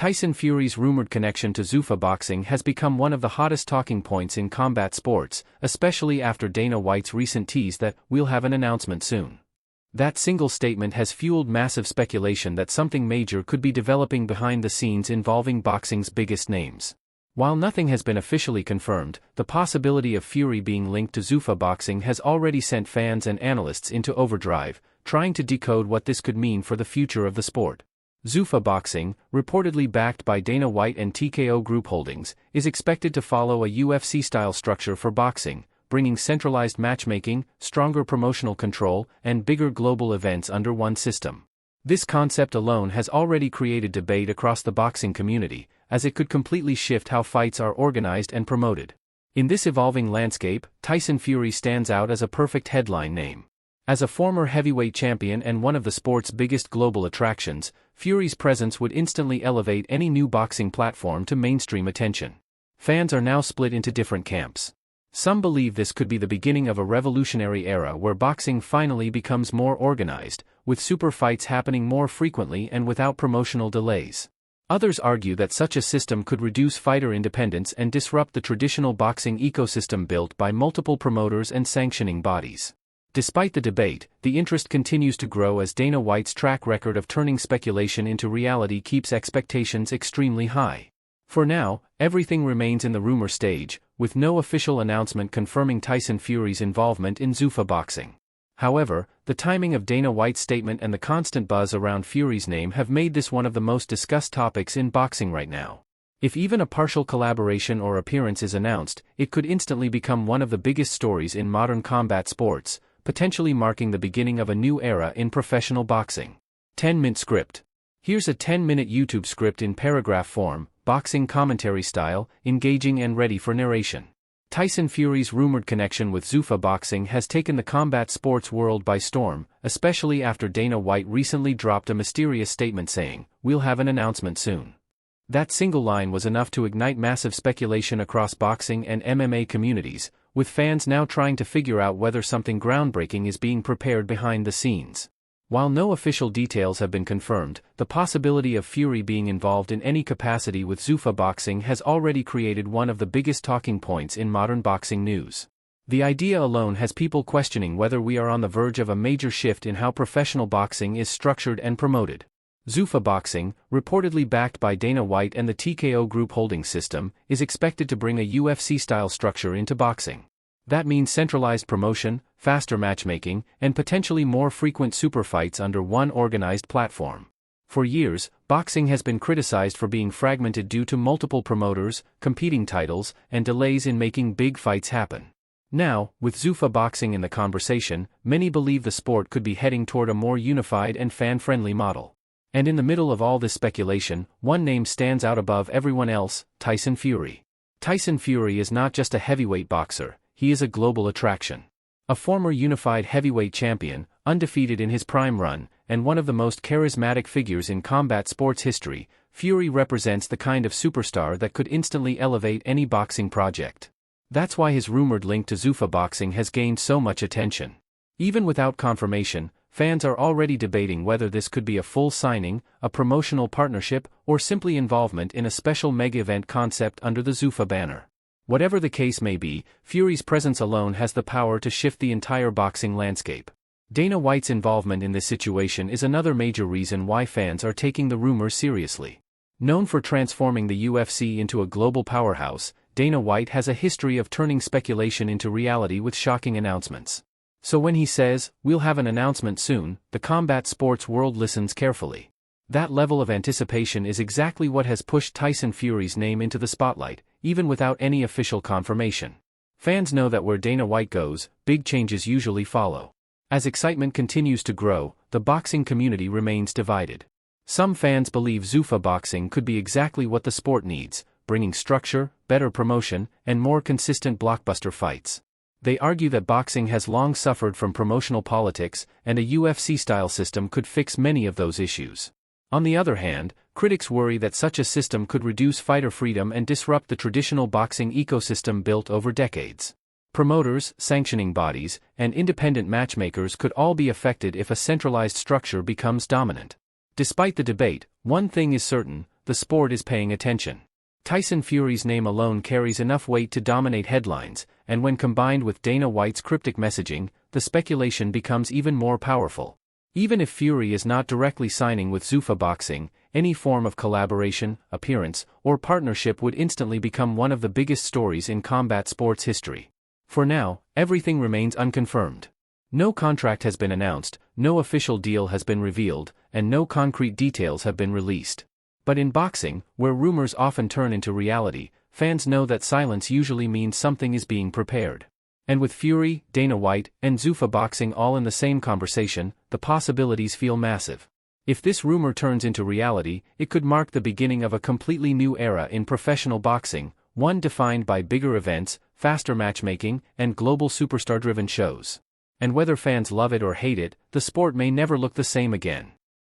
Tyson Fury's rumored connection to Zuffa Boxing has become one of the hottest talking points in combat sports, especially after Dana White's recent tease that we'll have an announcement soon. That single statement has fueled massive speculation that something major could be developing behind the scenes involving boxing's biggest names. While nothing has been officially confirmed, the possibility of Fury being linked to Zuffa Boxing has already sent fans and analysts into overdrive, trying to decode what this could mean for the future of the sport. Zuffa Boxing, reportedly backed by Dana White and TKO Group Holdings, is expected to follow a UFC-style structure for boxing, bringing centralized matchmaking, stronger promotional control, and bigger global events under one system. This concept alone has already created debate across the boxing community, as it could completely shift how fights are organized and promoted. In this evolving landscape, Tyson Fury stands out as a perfect headline name. As a former heavyweight champion and one of the sport's biggest global attractions, Fury's presence would instantly elevate any new boxing platform to mainstream attention. Fans are now split into different camps. Some believe this could be the beginning of a revolutionary era where boxing finally becomes more organized, with super fights happening more frequently and without promotional delays. Others argue that such a system could reduce fighter independence and disrupt the traditional boxing ecosystem built by multiple promoters and sanctioning bodies. Despite the debate, the interest continues to grow as Dana White's track record of turning speculation into reality keeps expectations extremely high. For now, everything remains in the rumor stage, with no official announcement confirming Tyson Fury's involvement in Zuffa Boxing. However, the timing of Dana White's statement and the constant buzz around Fury's name have made this one of the most discussed topics in boxing right now. If even a partial collaboration or appearance is announced, it could instantly become one of the biggest stories in modern combat sports, potentially marking the beginning of a new era in professional boxing. 10-minute script. Here's a 10-minute YouTube script in paragraph form, boxing commentary style, engaging and ready for narration. Tyson Fury's rumored connection with Zuffa Boxing has taken the combat sports world by storm, especially after Dana White recently dropped a mysterious statement saying, "We'll have an announcement soon." That single line was enough to ignite massive speculation across boxing and MMA communities, with fans now trying to figure out whether something groundbreaking is being prepared behind the scenes. While no official details have been confirmed, the possibility of Fury being involved in any capacity with Zuffa Boxing has already created one of the biggest talking points in modern boxing news. The idea alone has people questioning whether we are on the verge of a major shift in how professional boxing is structured and promoted. Zuffa Boxing, reportedly backed by Dana White and the TKO Group Holdings system, is expected to bring a UFC-style structure into boxing. That means centralized promotion, faster matchmaking, and potentially more frequent super fights under one organized platform. For years, boxing has been criticized for being fragmented due to multiple promoters, competing titles, and delays in making big fights happen. Now, with Zuffa Boxing in the conversation, many believe the sport could be heading toward a more unified and fan-friendly model. And in the middle of all this speculation, one name stands out above everyone else: Tyson Fury. Tyson Fury is not just a heavyweight boxer, he is a global attraction. A former unified heavyweight champion, undefeated in his prime run, and one of the most charismatic figures in combat sports history, Fury represents the kind of superstar that could instantly elevate any boxing project. That's why his rumored link to Zuffa Boxing has gained so much attention. Even without confirmation, fans are already debating whether this could be a full signing, a promotional partnership, or simply involvement in a special mega-event concept under the Zuffa banner. Whatever the case may be, Fury's presence alone has the power to shift the entire boxing landscape. Dana White's involvement in this situation is another major reason why fans are taking the rumor seriously. Known for transforming the UFC into a global powerhouse, Dana White has a history of turning speculation into reality with shocking announcements. So when he says, "We'll have an announcement soon," the combat sports world listens carefully. That level of anticipation is exactly what has pushed Tyson Fury's name into the spotlight, even without any official confirmation. Fans know that where Dana White goes, big changes usually follow. As excitement continues to grow, the boxing community remains divided. Some fans believe Zuffa Boxing could be exactly what the sport needs, bringing structure, better promotion, and more consistent blockbuster fights. They argue that boxing has long suffered from promotional politics, and a UFC-style system could fix many of those issues. On the other hand, critics worry that such a system could reduce fighter freedom and disrupt the traditional boxing ecosystem built over decades. Promoters, sanctioning bodies, and independent matchmakers could all be affected if a centralized structure becomes dominant. Despite the debate, one thing is certain: the sport is paying attention. Tyson Fury's name alone carries enough weight to dominate headlines, and when combined with Dana White's cryptic messaging, the speculation becomes even more powerful. Even if Fury is not directly signing with Zuffa Boxing, any form of collaboration, appearance, or partnership would instantly become one of the biggest stories in combat sports history. For now, everything remains unconfirmed. No contract has been announced, no official deal has been revealed, and no concrete details have been released. But in boxing, where rumors often turn into reality, fans know that silence usually means something is being prepared. And with Fury, Dana White, and Zuffa Boxing all in the same conversation, the possibilities feel massive. If this rumor turns into reality, it could mark the beginning of a completely new era in professional boxing, one defined by bigger events, faster matchmaking, and global superstar-driven shows. And whether fans love it or hate it, the sport may never look the same again.